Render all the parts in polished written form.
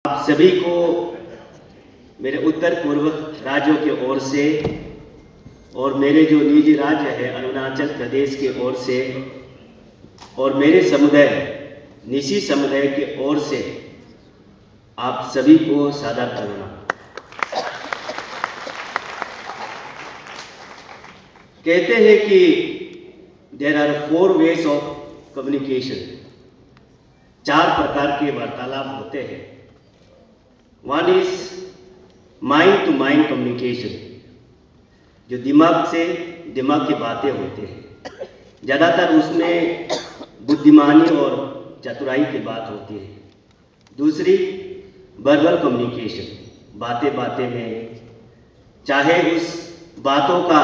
आप सभी को मेरे उत्तर पूर्व राज्यों की ओर से और मेरे जो निजी राज्य है अरुणाचल प्रदेश की ओर से और मेरे समुदाय निशी समुदाय की ओर से आप सभी को सादर प्रणाम। कहते हैं कि there are 4 ways of communication, 4 प्रकार के वार्तालाप होते हैं। One is mind to mind communication, जो दिमाग से दिमाग की बातें होते हैं। ज़्यादातर उसमें बुद्धिमानी और चतुराई की बात होती है। दूसरी वर्बल कम्युनिकेशन, बातें बातें में चाहे उस बातों का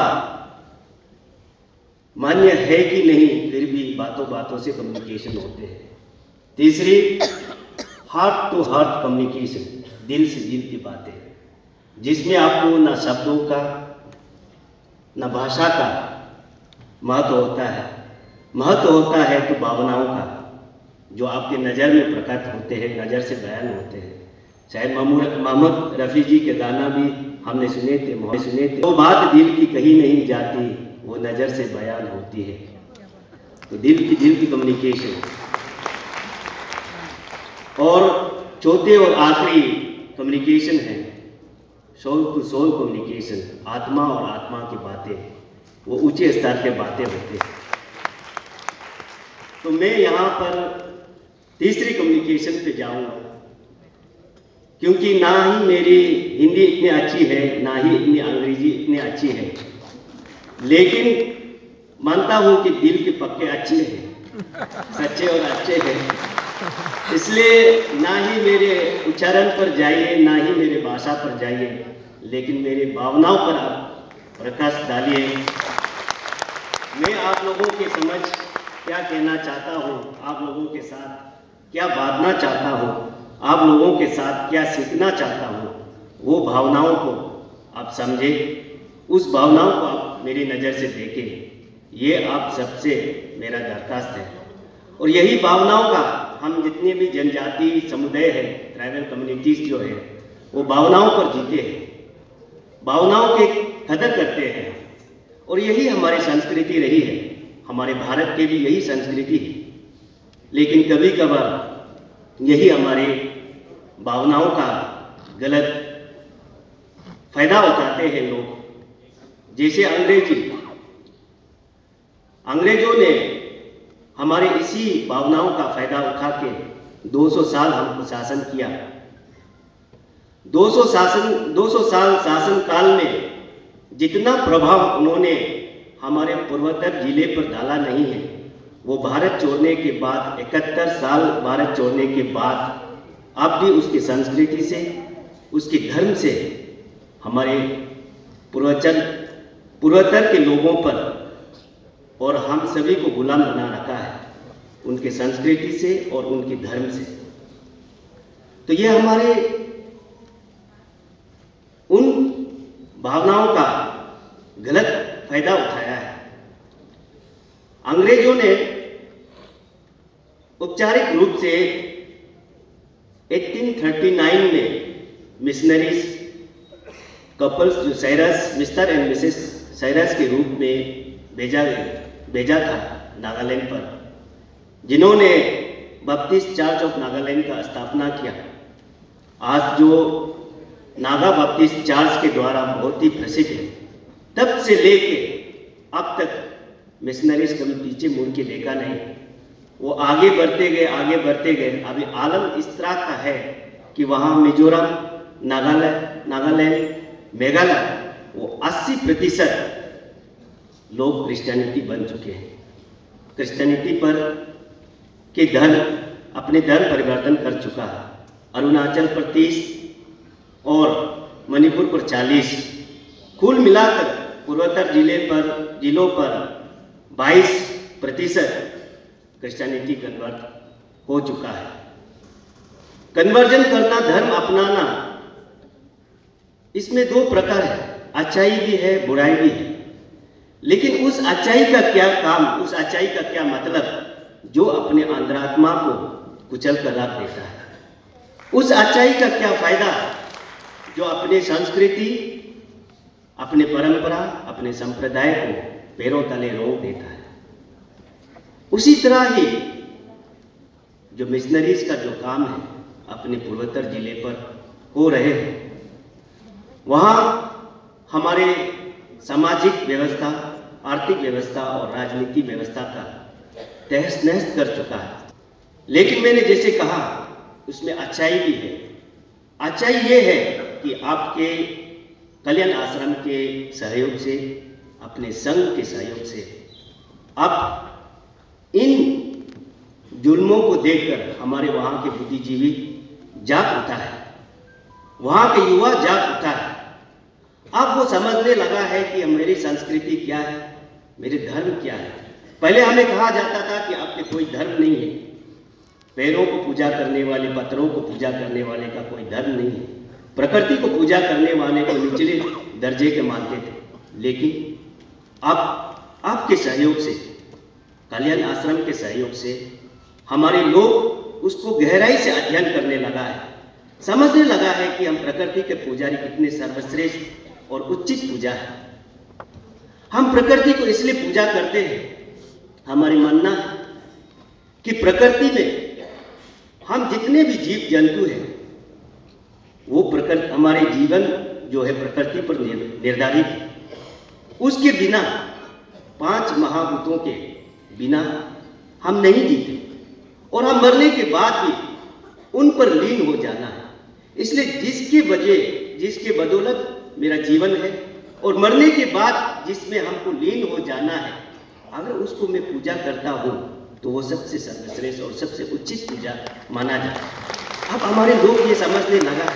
मान्य है कि नहीं, फिर भी बातों बातों से कम्युनिकेशन होते हैं। तीसरी हार्ट टू हार्ट कम्युनिकेशन, दिल से दिल की बातें, जिसमें आपको ना शब्दों का ना भाषा का महत्व होता है। महत्व होता है तो भावनाओं का, जो आपके नज़र में प्रकट होते हैं, नज़र से बयान होते हैं। शायद मोहम्मद रफ़ी जी के गाना भी हमने सुने थे। वो बात दिल की कही नहीं जाती, वो नज़र से बयान होती है। तो दिल की कम्युनिकेशन। और चौथे और आखिरी कम्युनिकेशन है सोल टू सोल कम्युनिकेशन, आत्मा और आत्मा की बातें, वो ऊंचे स्तर के बातें होते हैं। तो मैं यहाँ पर तीसरी कम्युनिकेशन पे जाऊँगा, क्योंकि ना ही मेरी हिंदी इतनी अच्छी है, ना ही इतनी अंग्रेजी इतनी अच्छी है, लेकिन मानता हूँ कि दिल के पक्के अच्छे हैं, सच्चे और अच्छे हैं। इसलिए ना ही मेरे उच्चारण पर जाइए, ना ही मेरे भाषा पर जाइए, लेकिन मेरी भावनाओं पर आप प्रकाश डालिए। मैं आप लोगों के समझ क्या कहना चाहता हूँ, आप लोगों के साथ क्या बांटना चाहता हूँ, आप लोगों के साथ क्या सीखना चाहता हूँ, वो भावनाओं को आप समझें, उस भावनाओं को आप मेरी नज़र से देखें। ये आप सबसे मेरा दरखास्त है। और यही भावनाओं का हम जितने भी जनजाति समुदाय है, ट्राइबल कम्युनिटीज जो है, वो भावनाओं पर जीते हैं, भावनाओं के कदर करते हैं। और यही हमारी संस्कृति रही है, हमारे भारत के भी यही संस्कृति है। लेकिन कभी कभार यही हमारे भावनाओं का गलत फायदा उठाते हैं लोग। जैसे अंग्रेजों ने हमारे इसी भावनाओं का फायदा उठा के 200 साल हमको शासन किया। 200 साल शासन काल में जितना प्रभाव उन्होंने हमारे पूर्वोत्तर जिले पर डाला नहीं है, वो भारत छोड़ने के बाद 71 साल भारत छोड़ने के बाद अब भी उसकी संस्कृति से, उसके धर्म से हमारे पूर्वोत्तर के लोगों पर और हम सभी को गुलाम बना रखा है, उनके संस्कृति से और उनके धर्म से। तो ये हमारे उन भावनाओं का गलत फायदा उठाया है। अंग्रेजों ने औपचारिक रूप से 1839 में मिशनरीज कपल्स, जो Cyrus, mister and Mrs Cyrus के रूप में भेजा था नागालैंड पर, जिन्होंने बप्तिस्ट चर्च ऑफ नागालैंड का स्थापना किया। आज जो नागा बप्तिस्ट चर्च के द्वारा बहुत ही प्रसिद्ध है, तब से लेके अब तक मिशनरीज कभी पीछे मुड़ के देखा नहीं। वो आगे बढ़ते गए। अभी आलम इस तरह का है कि वहाँ मिजोरम, नागालैंड, मेघालय, वो 80% लोग क्रिश्चियनिटी बन चुके हैं। क्रिश्चियनिटी पर के धर्म अपने धर्म परिवर्तन कर चुका है। अरुणाचल पर 30 और मणिपुर पर 40, कुल मिलाकर पूर्वोत्तर जिलों पर 22% क्रिश्चियनिटी कन्वर्ट हो चुका है। कन्वर्जन करना, धर्म अपनाना, इसमें 2 प्रकार है, अच्छाई भी है, बुराई भी है। लेकिन उस अच्छाई का क्या काम, उस अच्छाई का क्या मतलब, जो अपने अंतरात्मा को कुचल कर रख देता है। उस अच्छाई का क्या फायदा जो अपने संस्कृति, अपने परंपरा, अपने संप्रदाय को पैरों तले रोक देता है। उसी तरह ही जो मिशनरीज का जो काम है अपने पूर्वोत्तर जिले पर हो रहे हैं, वहां हमारे सामाजिक व्यवस्था, आर्थिक व्यवस्था और राजनीतिक व्यवस्था का तहस नहस कर चुका है। लेकिन मैंने जैसे कहा उसमें अच्छाई भी है। अच्छाई ये है कि आपके कल्याण आश्रम के सहयोग से, अपने संघ के सहयोग से अब इन जुल्मों को देखकर हमारे वहां के बुद्धिजीवी जाग उठा है, वहां के युवा जाग उठा है। अब वो समझने लगा है कि मेरी संस्कृति क्या है, मेरे धर्म क्या है। पहले हमें कहा जाता था कि आपके कोई धर्म नहीं है, पैरों को पूजा करने वाले, पत्थरों को पूजा करने वाले का कोई धर्म नहीं है, प्रकृति को पूजा करने वाले को निचले दर्जे के मानते थे। लेकिन अब आपके सहयोग से, कल्याण आश्रम के सहयोग से हमारे लोग उसको गहराई से अध्ययन करने लगा है, समझने लगा है कि हम प्रकृति के पुजारी कितने सर्वश्रेष्ठ और उचित पूजा है। हम प्रकृति को इसलिए पूजा करते हैं, हमारी मानना है कि प्रकृति में हम जितने भी जीव जंतु हैं वो प्रकृति, हमारे जीवन जो है प्रकृति पर निर्धारित है। उसके बिना, 5 महाभूतों के बिना हम नहीं जीते और हम मरने के बाद भी उन पर लीन हो जाना है। इसलिए जिसके बदौलत मेरा जीवन है और मरने के बाद जिसमें हमको लीन हो जाना है, अगर उसको मैं पूजा करता हूं तो वो सबसे सर्वश्रेष्ठ और सबसे उचित पूजा माना जाता है। अब हमारे लोग ये समझने लगा।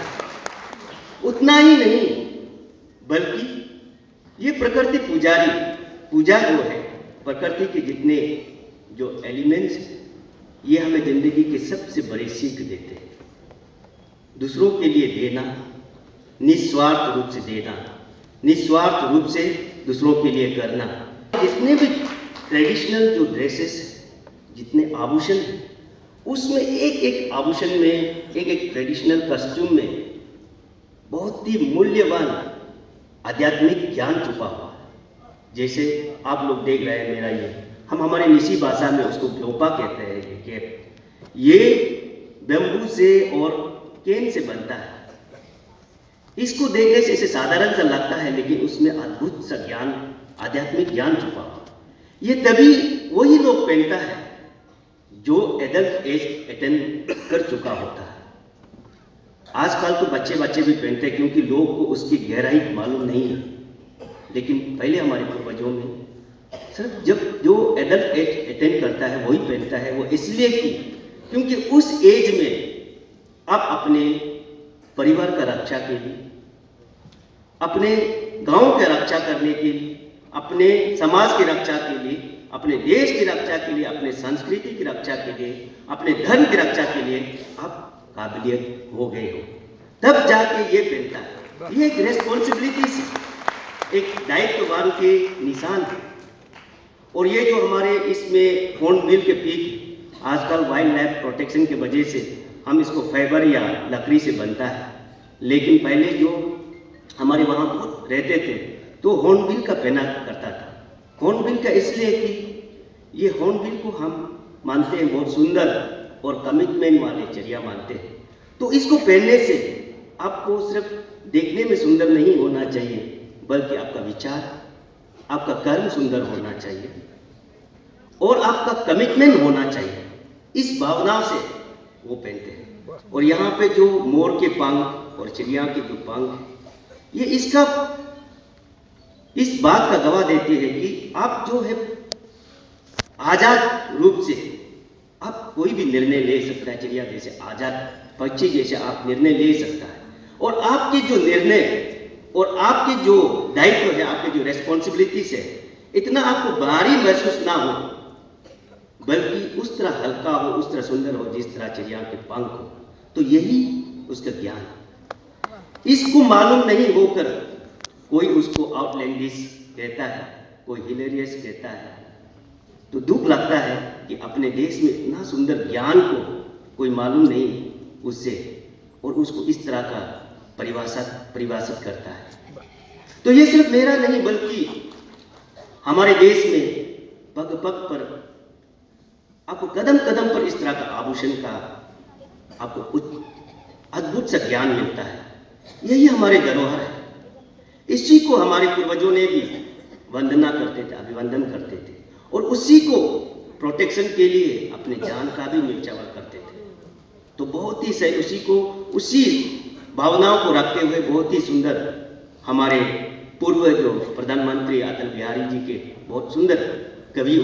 उतना ही नहीं बल्कि ये प्रकृति पुजारी पूजा जो है, प्रकृति के जितने जो एलिमेंट्स, ये हमें जिंदगी की सबसे बड़ी सीख देते हैं। दूसरों के लिए देना, निस्वार्थ रूप से देना, निस्वार्थ रूप से दूसरों के लिए करना। जितने भी ट्रेडिशनल जो ड्रेसेस, जितने आभूषण हैं, उसमें एक एक आभूषण में, एक एक ट्रेडिशनल कस्ट्यूम में बहुत ही मूल्यवान आध्यात्मिक ज्ञान छुपा हुआ है। जैसे आप लोग देख रहे हैं मेरा ये, हम हमारे निसी भाषा में उसको ग्लोपा कहते हैं। ये बैम्बू से और केन से बनता है। इसको देखने से इसे साधारण सा लगता है, लेकिन उसमें अद्भुत सा ज्ञान, आध्यात्मिक ज्ञान छुपा हुआ। ये तभी वही लोग पहनता है जो एडल्ट एज अटेंड कर चुका होता है। आजकल तो बच्चे भी पहनते हैं क्योंकि लोग को उसकी गहराई मालूम नहीं है। लेकिन पहले हमारे पूर्वजों में सिर्फ जब जो एडल्ट एज अटेंड करता है वही पहनता है। वो इसलिए क्योंकि उस एज में आप अपने परिवार का रक्षा के लिए, अपने गांव की रक्षा करने के लिए, अपने समाज की रक्षा के लिए, अपने देश की रक्षा के लिए, अपने संस्कृति की रक्षा के लिए, अपने धर्म की रक्षा के लिए आप काबिलियत हो गए हो, तब जाके ये पहनता है। ये एक रेस्पॉन्सिबिलिटी से, एक दायित्ववान के निशान है। और ये जो हमारे इसमें हॉर्नबिल के पीक, आजकल वाइल्ड लाइफ प्रोटेक्शन की वजह से हम इसको फाइबर या लकड़ी से बनता है, लेकिन पहले जो हमारे वहाँ बहुत रहते थे तो हॉर्नबिल का पहना करता था। हॉर्नबिल का इसलिए कि ये हॉर्नबिल को हम मानते हैं बहुत सुंदर और कमिटमेंट वाले जरिया मानते हैं। तो इसको पहनने से आपको सिर्फ देखने में सुंदर नहीं होना चाहिए, बल्कि आपका विचार, आपका कर्म सुंदर होना चाहिए और आपका कमिटमेंट होना चाहिए। इस भावना से वो पहनते हैं। और यहाँ पे जो मोर के पंख और चिड़िया के जो पंख, ये इस बात का गवाह देते हैं कि आप जो है आजाद रूप से आप कोई भी निर्णय ले सकता है। चिड़िया जैसे, आजाद पक्षी जैसे आप निर्णय ले सकता है। और आपके जो निर्णय और आपके जो दायित्व है, आपके जो रेस्पॉन्सिबिलिटीज है, इतना आपको भारी महसूस ना हो, बल्कि उस तरह हल्का हो, उस तरह सुंदर हो जिस तरह चिड़िया के पंख हो। तो यही उसका ज्ञान है। इसको मालूम नहीं होकर कोई उसको आउटलैंडिश कहता है, कोई हिलेरियस कहता है, तो दुख लगता है कि अपने देश में इतना सुंदर ज्ञान को कोई मालूम नहीं, उससे और उसको इस तरह का परिभाषित करता है। तो ये सिर्फ मेरा नहीं बल्कि हमारे देश में पग पग पर, आपको कदम कदम पर इस तरह का आभूषण का आपको अद्भुत सा ज्ञान मिलता है। यही हमारे धरोहर है। इसी को हमारे पूर्वजों ने भी वंदना करते थे, अभिवंदन करते थे, और उसी को प्रोटेक्शन के लिए अपने जान का भी न्यौछावर करते थे। तो बहुत ही सही उसी भावनाओं को रखते हुए बहुत ही सुंदर हमारे पूर्व जो प्रधानमंत्री अटल बिहारी जी के बहुत सुंदर कवि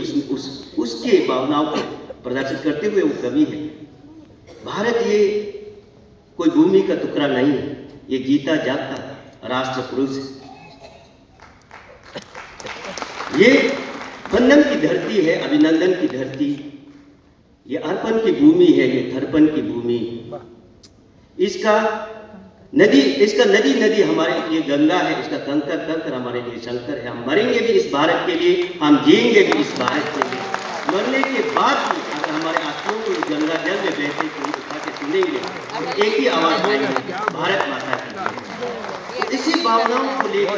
उसके भावनाओं को प्रदर्शित करते हुए वो कवि है। भारत ये कोई भूमि का टुकड़ा नहीं है, ये जीता जागता राष्ट्र पुरुष है। ये वंदन की धरती है, अभिनंदन की धरती, ये अर्पण की भूमि है, ये तर्पण की भूमि। इसका नदी हमारे लिए गंगा है, इसका कंकर हमारे लिए शंकर है। हम मरेंगे भी इस भारत के लिए, हम जिएंगे भी इस भारत के लिए। मरने के बाद भी अगर हमारे आंखों को गंगा जल में बहते को उठा के सुनेंगे तो एक ही आवाज आएगी, भारत माता की। इसी भावनाओं को लेकर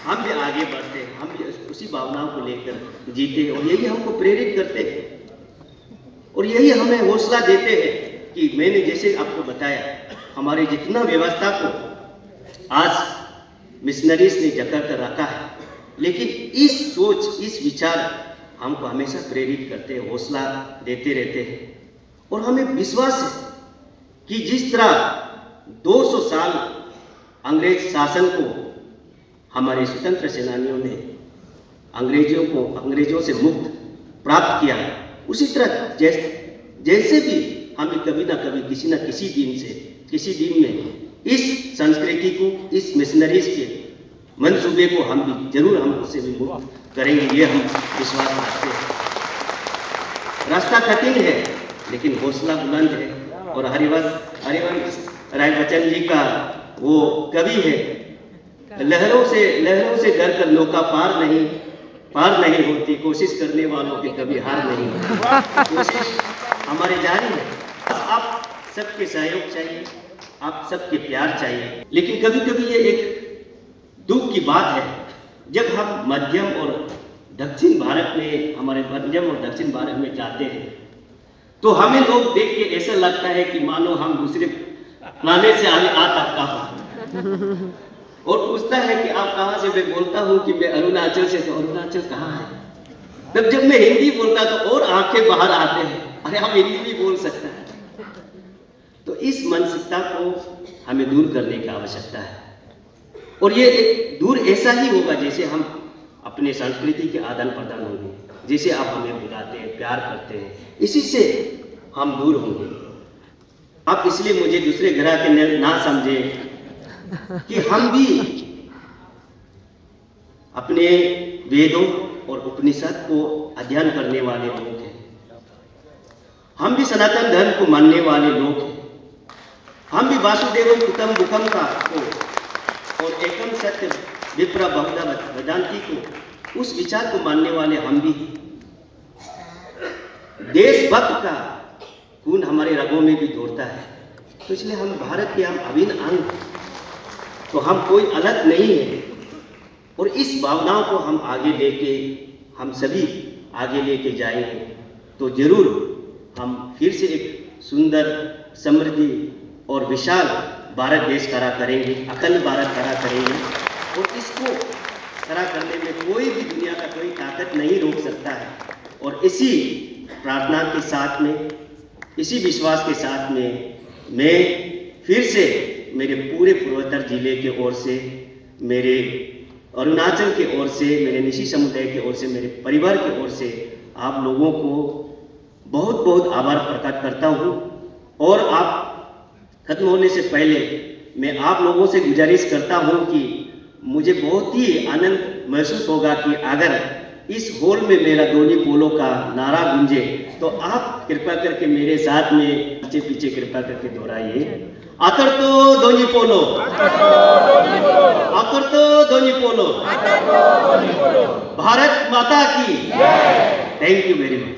हम भी आगे बढ़ते हैं, हम भी उसी भावनाओं को लेकर जीते हैं, और यही हमको प्रेरित करते हैं और यही हमें हौसला देते हैं कि मैंने जैसे आपको बताया, हमारे जितना व्यवस्था को आज मिशनरीज ने जकड़ कर रखा है, लेकिन इस सोच, इस विचार हमको हमेशा प्रेरित करते हैं, हौसला देते रहते हैं। और हमें विश्वास है कि जिस तरह 200 साल अंग्रेज शासन को हमारे स्वतंत्र सेनानियों ने अंग्रेजों से मुक्त प्राप्त किया, उसी तरह जैसे भी हमें कभी ना कभी किसी दिन में इस संस्कृति को, इस मिशनरीज के मंसूबे को हम उससे भी मुक्त करेंगे, ये हम विश्वास रखते हैं। रास्ता कठिन है लेकिन हौसला बुलंद है। और हरिवंश राय बच्चन जी का वो कवि है, लहरों से डर कर नौका पार नहीं होती, कोशिश करने वालों की कभी हार नहीं होती। कोशिश हमारे जारी है। आप सबके सहयोग चाहिए, आप सबके प्यार चाहिए। लेकिन कभी कभी ये एक दुख की बात है, जब हम मध्यम और दक्षिण भारत में जाते हैं तो हमें लोग देख के ऐसा लगता है कि मानो हम दूसरे प्लानेट से आ तक और पूछता है कि आप कहाँ से। मैं बोलता हूँ कि मैं अरुणाचल से। तो अरुणाचल कहाँ है? तब जब मैं हिंदी बोलता तो और आंखें बाहर आते हैं, अरे हम हिंदी भी बोल सकते हैं। तो इस मानसिकता को हमें दूर करने की आवश्यकता है, और ये दूर ऐसा ही होगा जैसे हम अपने संस्कृति के आदान प्रदान होंगे, जैसे आप हमें बुलाते हैं, प्यार करते हैं, इसी से हम दूर होंगे। आप इसलिए मुझे दूसरे ग्रह के ना समझे कि हम भी अपने वेदों और उपनिषद को अध्ययन करने वाले लोग हैं। हम भी सनातन धर्म को मानने वाले लोग हैं। हम भी वासुदेव कुटुंबकम का और एकम सत्य विप्र बहुधा वेदांती को, उस विचार को मानने वाले हम भी। देशभक्त का खून हमारे रगों में भी दौड़ता है, तो इसलिए हम भारत के हम अभिन्न अंग, तो हम कोई अलग नहीं है। और इस भावनाओं को हम सभी आगे लेके जाएंगे तो जरूर हम फिर से एक सुंदर, समृद्धि और विशाल भारत देश खड़ा करेंगे, अखंड भारत खड़ा करेंगे। और इसको खड़ा करने में कोई भी दुनिया का कोई ताकत नहीं रोक सकता है। और इसी प्रार्थना के साथ में, इसी विश्वास के साथ में, मैं फिर से मेरे पूरे पूर्वोत्तर जिले के ओर से, मेरे अरुणाचल के ओर से, मेरे निशी समुदाय के ओर से, मेरे परिवार के ओर से आप लोगों को बहुत बहुत आभार प्रकट करता हूँ। और आप खत्म होने से पहले मैं आप लोगों से गुजारिश करता हूँ कि मुझे बहुत ही आनंद महसूस होगा कि अगर इस हॉल में मेरा दोनी पोलो का नारा गूंजे तो आप कृपा करके मेरे साथ में पीछे कृपा करके दोहराइए, आकर तो दोनी पोलो, आकर तो दोनी पोलो, भारत माता की। Thank you very much.